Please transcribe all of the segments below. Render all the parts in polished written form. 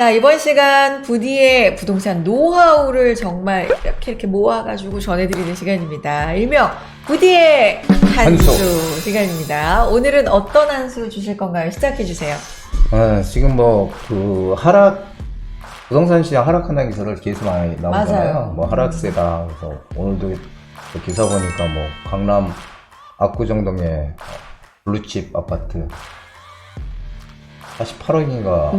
자, 이번 시간 부디의 부동산 노하우를 정말 이렇게 모아가지고 전해드리는 시간입니다. 일명 부디의 한수 시간입니다. 오늘은 어떤 한수 주실 건가요? 시작해주세요. 지금 부동산 시장 하락한다는 기사를 계속 많이 나오잖아요. 맞아요. 뭐 하락세다. 그래서 오늘도 그 기사 보니까 뭐 강남 압구정동에 블루칩 아파트 48억인가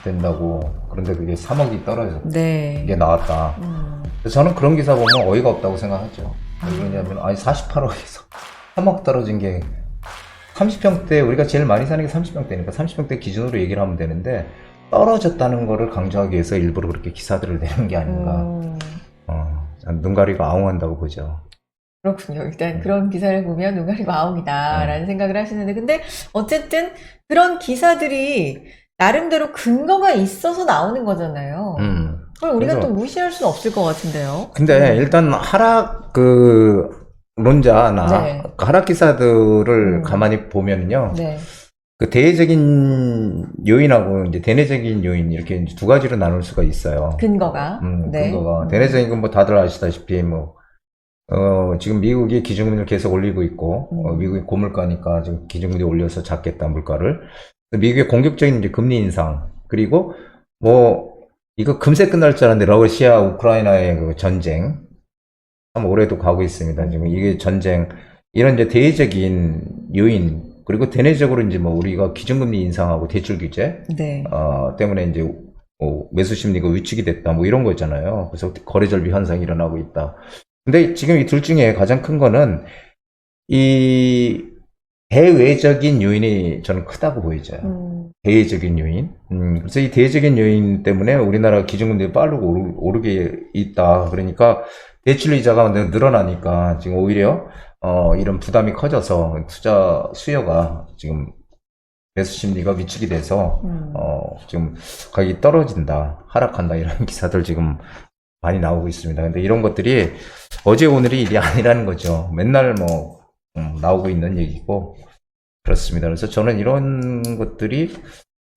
된다고. 그런데 그게 3억이 떨어져. 네. 이게 나왔다. 그래서 저는 그런 기사 보면 어이가 없다고 생각하죠. 왜 그러냐면, 아니, 48억에서 3억 떨어진 게 30평대, 우리가 제일 많이 사는 게 30평대니까 30평대 기준으로 얘기를 하면 되는데, 떨어졌다는 거를 강조하기 위해서 일부러 그렇게 기사들을 내는 게 아닌가. 눈 가리고 아웅한다고 보죠. 그렇군요. 일단 그런 기사를 보면 눈 가리고 아웅이다라는 생각을 하시는데, 근데 어쨌든 그런 기사들이 나름대로 근거가 있어서 나오는 거잖아요. 그걸 우리가 그래서- 또 무시할 수는 없을 것 같은데요. 근데 일단 론자나 네. 하락 기사들을 가만히 보면요. 네. 그 대외적인 요인하고 이제 대내적인 요인, 이렇게 이제 두 가지로 나눌 수가 있어요. 근거가. 네. 근거가. 대내적인 건 뭐 다들 아시다시피 지금 미국이 기준금리를 계속 올리고 있고, 미국이 고물가니까 지금 기준금리 올려서 잡겠다, 물가를. 미국의 공격적인 이제 금리 인상, 그리고 이거 금세 끝날 줄 알았는데, 러시아, 우크라이나의 그 전쟁, 참 올해도 가고 있습니다. 지금 이게 전쟁, 이런 이제 대외적인 요인, 그리고 대내적으로 이제 우리가 기준금리 인상하고 대출 규제, 네. 때문에 이제 매수 심리가 위축이 됐다, 이런 거 있잖아요. 그래서 거래절비 현상이 일어나고 있다. 근데 지금 이 둘 중에 가장 큰 거는 이 대외적인 요인이 저는 크다고 보이죠. 대외적인 요인. 그래서 이 대외적인 요인 때문에 우리나라 기준금리가 빠르고 오르게 있다. 그러니까 대출 이자가 늘어나니까 지금 오히려 이런 부담이 커져서 투자 수요가 지금 매수 심리가 위축이 돼서 지금 가격이 떨어진다, 하락한다, 이런 기사들 지금 많이 나오고 있습니다. 근데 이런 것들이 어제 오늘이 일이 아니라는 거죠. 맨날 나오고 있는 얘기고 그렇습니다. 그래서 저는 이런 것들이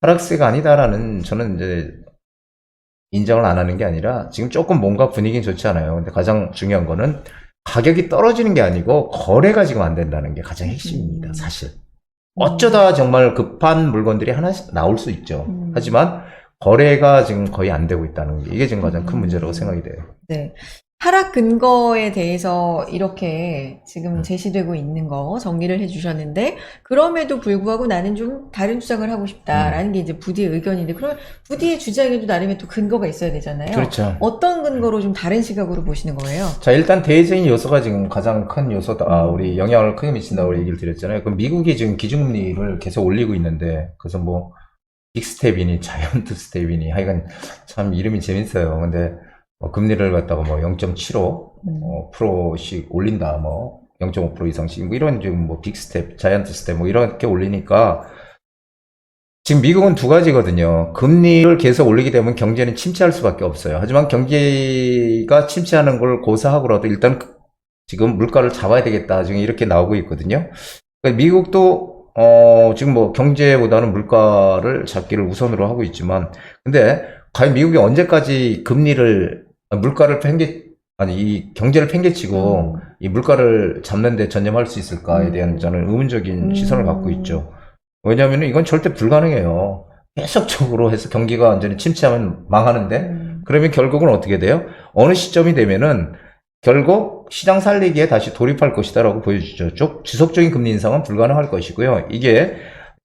하락세가 아니다라는, 저는 이제 인정을 안 하는 게 아니라, 지금 조금 뭔가 분위기는 좋지 않아요. 근데 가장 중요한 거는 가격이 떨어지는 게 아니고 거래가 지금 안 된다는 게 가장 핵심입니다. 사실 어쩌다 정말 급한 물건들이 하나씩 나올 수 있죠. 하지만 거래가 지금 거의 안 되고 있다는 게, 이게 지금 가장 큰 문제라고 생각이 돼요. 네. 하락 근거에 대해서 이렇게 지금 제시되고 있는 거 정리를 해주셨는데, 그럼에도 불구하고 나는 좀 다른 주장을 하고 싶다라는 게 이제 부디의 의견인데, 그러면 부디의 주장에도 나름의 또 근거가 있어야 되잖아요. 그렇죠. 어떤 근거로 좀 다른 시각으로 보시는 거예요? 자, 일단 대외적인 요소가 지금 가장 큰 요소다. 우리 영향을 크게 미친다고 얘기를 드렸잖아요. 그럼 미국이 지금 기준금리를 계속 올리고 있는데, 그래서 빅스텝이니 자이언트 스텝이니 하여간 참 이름이 재밌어요. 근데 금리를 갖다가 0.75 프로씩 올린다, 0.5% 이상씩, 이런 지금 빅스텝, 자이언트 스텝 이렇게 올리니까, 지금 미국은 두 가지거든요. 금리를 계속 올리게 되면 경제는 침체할 수밖에 없어요. 하지만 경제가 침체하는 걸 고사하고라도 일단 지금 물가를 잡아야 되겠다, 지금 이렇게 나오고 있거든요. 그러니까 미국도 지금 경제보다는 물가를 잡기를 우선으로 하고 있지만, 근데 과연 미국이 언제까지 물가를 이 경제를 팽개치고 이 물가를 잡는데 전념할 수 있을까에 대한 저는 의문적인 시선을 갖고 있죠. 왜냐하면 이건 절대 불가능해요. 계속적으로 해서 경기가 완전히 침체하면 망하는데, 그러면 결국은 어떻게 돼요? 어느 시점이 되면은 결국 시장 살리기에 다시 돌입할 것이다라고 보여주죠. 지속적인 금리 인상은 불가능할 것이고요. 이게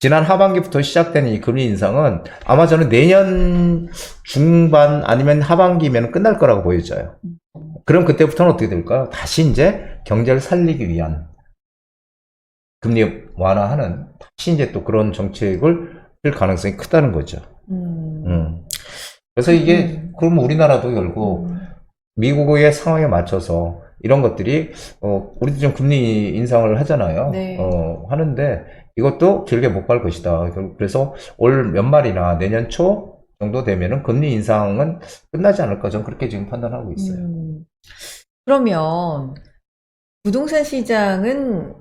지난 하반기부터 시작된 이 금리 인상은 아마 저는 내년 중반 아니면 하반기면 끝날 거라고 보여져요. 그럼 그때부터는 어떻게 될까요? 다시 이제 경제를 살리기 위한 금리 완화하는, 다시 이제 또 그런 정책을 할 가능성이 크다는 거죠. 그래서 이게, 그러면 우리나라도 결국 미국의 상황에 맞춰서 이런 것들이, 우리도 좀 금리 인상을 하잖아요. 네. 하는데 이것도 길게 못 갈 것이다. 그래서 올 연말이나 내년 초 정도 되면은 금리 인상은 끝나지 않을까, 저는 그렇게 지금 판단하고 있어요. 그러면 부동산 시장은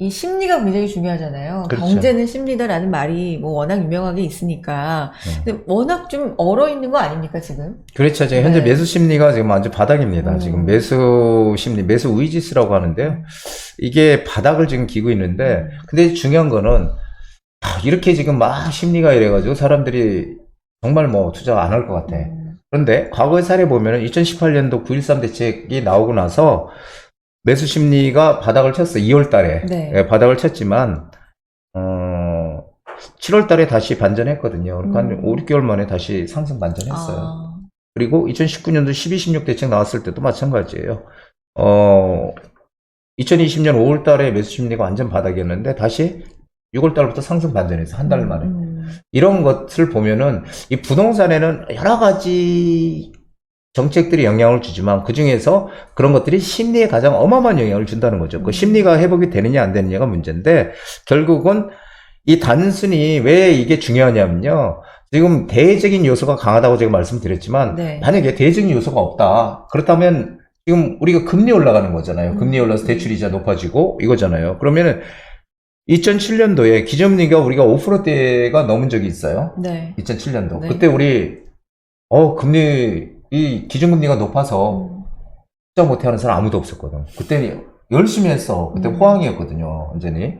이 심리가 굉장히 중요하잖아요. 그렇죠. 경제는 심리다라는 말이 뭐 워낙 유명하게 있으니까. 근데 워낙 좀 얼어 있는 거 아닙니까, 지금? 그렇죠. 지금 현재 네. 매수 심리가 지금 완전 바닥입니다. 지금 매수 심리, 매수 의지수라고 하는데요. 이게 바닥을 지금 기고 있는데, 근데 중요한 거는, 이렇게 지금 막 심리가 이래가지고 사람들이 정말 뭐 투자 안 할 것 같아. 그런데 과거의 사례 보면은 2018년도 9.13 대책이 나오고 나서 매수 심리가 바닥을 쳤어. 2월 달에. 네. 예, 바닥을 쳤지만, 7월 달에 다시 반전했거든요. 그러니까 한 5, 6개월 만에 다시 상승 반전했어요. 아, 그리고 2019년도 12, 16 대책 나왔을 때도 마찬가지예요. 2020년 5월 달에 매수 심리가 완전 바닥이었는데 다시 6월 달부터 상승 반전해서 한 달 만에. 이런 것을 보면은 이 부동산에는 여러 가지 정책들이 영향을 주지만 그 중에서 그런 것들이 심리에 가장 어마어마한 영향을 준다는 거죠. 그 심리가 회복이 되느냐 안 되느냐가 문제인데 결국은 이 단순히 왜 이게 중요하냐면요. 지금 대외적인 요소가 강하다고 제가 말씀드렸지만 네. 만약에 대외적인 요소가 없다. 그렇다면 지금 우리가 금리 올라가는 거잖아요. 금리 올라서 대출이자 높아지고 이거잖아요. 그러면은 2007년도에 기준금리가 우리가 5%대가 넘은 적이 있어요. 네. 2007년도. 네. 그때 우리 이 기준금리가 높아서 투자 못하는 사람 아무도 없었거든. 그때 열심히 했어. 그때 호황이었거든요, 완전히.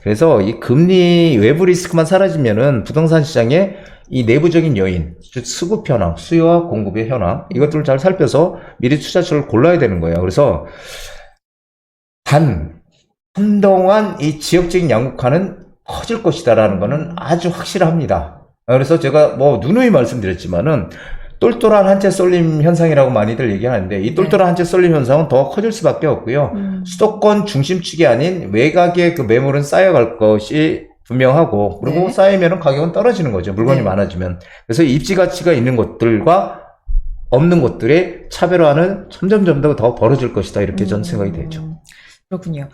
그래서 이 금리 외부 리스크만 사라지면은 부동산 시장에 이 내부적인 요인, 즉 수급 현황, 수요와 공급의 현황, 이것들을 잘 살펴서 미리 투자처를 골라야 되는 거예요. 그래서 한동안 이 지역적인 양극화는 커질 것이다라는 거는 아주 확실합니다. 그래서 제가 뭐 누누이 말씀드렸지만은 똘똘한 한채 쏠림 현상이라고 많이들 얘기하는데 이 똘똘한 한채 쏠림 현상은 더 커질 수밖에 없고요. 수도권 중심축이 아닌 외곽의 그 매물은 쌓여갈 것이 분명하고 그리고 네. 쌓이면 가격은 떨어지는 거죠. 물건이 네. 많아지면. 그래서 입지 가치가 있는 곳들과 없는 곳들의 차별화는 점점 더 벌어질 것이다. 이렇게 저는 생각이 되죠. 그렇군요.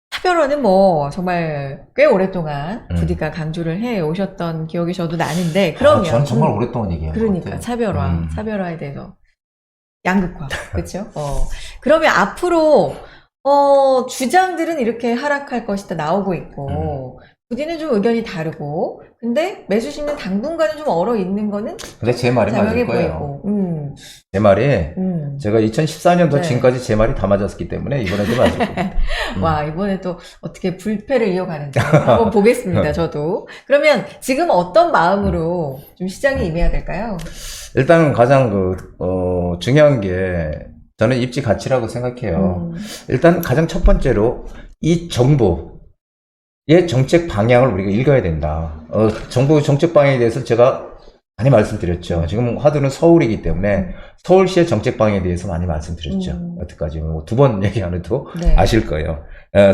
차별화는 뭐 정말 꽤 오랫동안 부디가 강조를 해 오셨던 기억이 저도 나는데 그러면 전 정말 오랫동안 얘기한 것 그러니까 같아요. 차별화에 대해서 양극화 그렇죠? 그러면 앞으로 주장들은 이렇게 하락할 것이다 나오고 있고 부디는 좀 의견이 다르고 근데 매수 심리는 당분간은 좀 얼어 있는 거는 근데 제 말이 자명해 맞을 거예요. 보이고 제 말이 제가 2014년도 네. 지금까지 제 말이 다 맞았기 때문에 이번에도 맞을 거예요. 와, 이번에 또 어떻게 불패를 이어가는지 한번 보겠습니다, 저도. 그러면 지금 어떤 마음으로 좀 시장에 임해야 될까요? 일단 가장 중요한 게 저는 입지 가치라고 생각해요. 일단 가장 첫 번째로 이 정부의 정책 방향을 우리가 읽어야 된다. 정부 정책 방향에 대해서 제가 많이 말씀드렸죠. 지금 화두는 서울이기 때문에 서울시의 정책 방향에 대해서 많이 말씀드렸죠. 여태까지 뭐 2번 얘기 안 해도 네. 아실 거예요.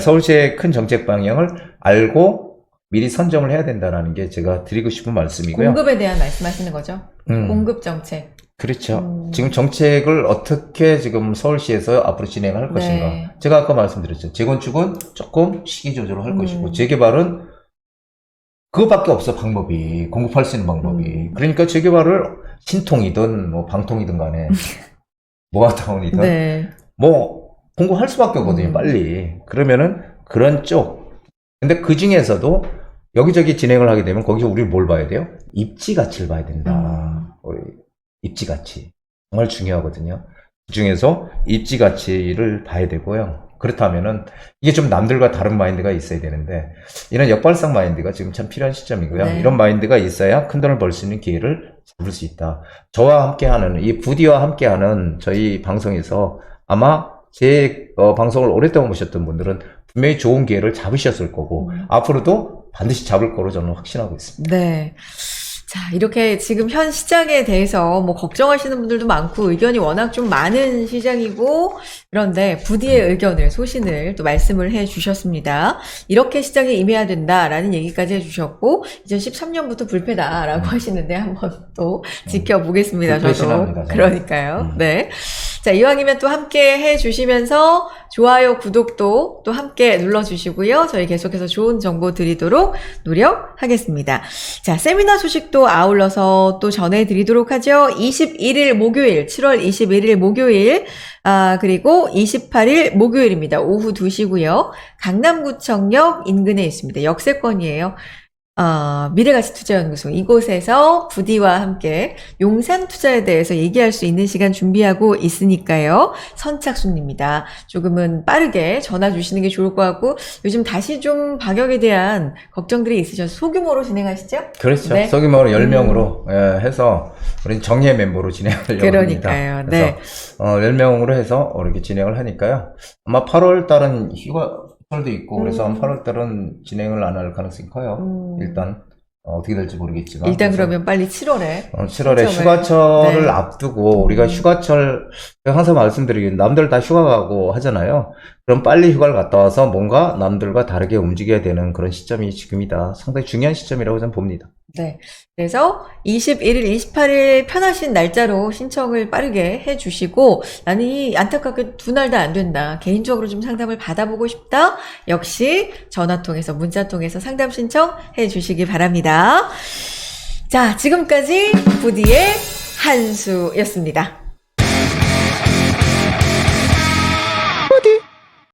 서울시의 큰 정책 방향을 알고 미리 선점을 해야 된다는 게 제가 드리고 싶은 말씀이고요. 공급에 대한 말씀하시는 거죠? 공급 정책. 그렇죠. 지금 정책을 어떻게 지금 서울시에서 앞으로 진행할 네. 것인가. 제가 아까 말씀드렸죠. 재건축은 조금 시기 조절을 할 것이고 재개발은 그거밖에 없어 방법이. 공급할 수 있는 방법이. 그러니까 재개발을 신통이든 뭐 방통이든 간에 모아타운이든 네. 뭐 공급할 수밖에 없거든요. 빨리. 그러면은 그런 쪽. 근데 그 중에서도 여기저기 진행을 하게 되면 거기서 우리 뭘 봐야 돼요? 입지 가치를 봐야 된다. 우리 입지 가치. 정말 중요하거든요. 그 중에서 입지 가치를 봐야 되고요. 그렇다면은 이게 좀 남들과 다른 마인드가 있어야 되는데 이런 역발상 마인드가 지금 참 필요한 시점이고요. 네. 이런 마인드가 있어야 큰 돈을 벌 수 있는 기회를 잡을 수 있다. 저와 함께하는 이 부디와 함께하는 저희 방송에서 아마 제 방송을 오랫동안 보셨던 분들은 분명히 좋은 기회를 잡으셨을 거고 앞으로도 반드시 잡을 거로 저는 확신하고 있습니다. 네. 자, 이렇게 지금 현 시장에 대해서 뭐 걱정하시는 분들도 많고 의견이 워낙 좀 많은 시장이고 그런데 부디의 의견을 소신을 또 말씀을 해 주셨습니다. 이렇게 시장에 임해야 된다라는 얘기까지 해 주셨고 2013년부터 불패다라고 하시는데 한번 또 지켜보겠습니다. 불패 저도. 신합니다, 저는. 그러니까요. 네. 자, 이왕이면 또 함께 해주시면서 좋아요, 구독도 또 함께 눌러주시고요. 저희 계속해서 좋은 정보 드리도록 노력하겠습니다. 자, 세미나 소식도 아울러서 또 전해드리도록 하죠. 21일 목요일, 7월 21일 목요일, 그리고 28일 목요일입니다. 오후 2시고요. 강남구청역 인근에 있습니다. 역세권이에요. 미래가치투자연구소 이곳에서 부디와 함께 용산 투자에 대해서 얘기할 수 있는 시간 준비하고 있으니까요. 선착순입니다. 조금은 빠르게 전화 주시는 게 좋을 것 같고 요즘 다시 좀 방역에 대한 걱정들이 있으셔서 소규모로 진행하시죠? 그렇죠. 네. 소규모로 10명으로 해서 우리 정예 멤버로 진행하려고 그러니까요. 합니다. 네. 그래서 10명으로 해서 이렇게 진행을 하니까요. 아마 8월 달은 휴가철도 있고 그래서 8월 달은 진행을 안 할 가능성이 커요. 일단 어떻게 될지 모르겠지만 일단 그러면 빨리 7월에 7월에 신청을. 휴가철을 네. 앞두고 우리가 휴가철 항상 말씀드리긴 남들 다 휴가 가고 하잖아요. 그럼 빨리 휴가를 갔다 와서 뭔가 남들과 다르게 움직여야 되는 그런 시점이 지금이다. 상당히 중요한 시점이라고 저는 봅니다. 네. 그래서 21일, 28일 편하신 날짜로 신청을 빠르게 해주시고 나는 이 안타깝게 두 날 다 안 된다. 개인적으로 좀 상담을 받아보고 싶다. 역시 전화 통해서 문자 통해서 상담 신청해 주시기 바랍니다. 자, 지금까지 부디의 한수였습니다.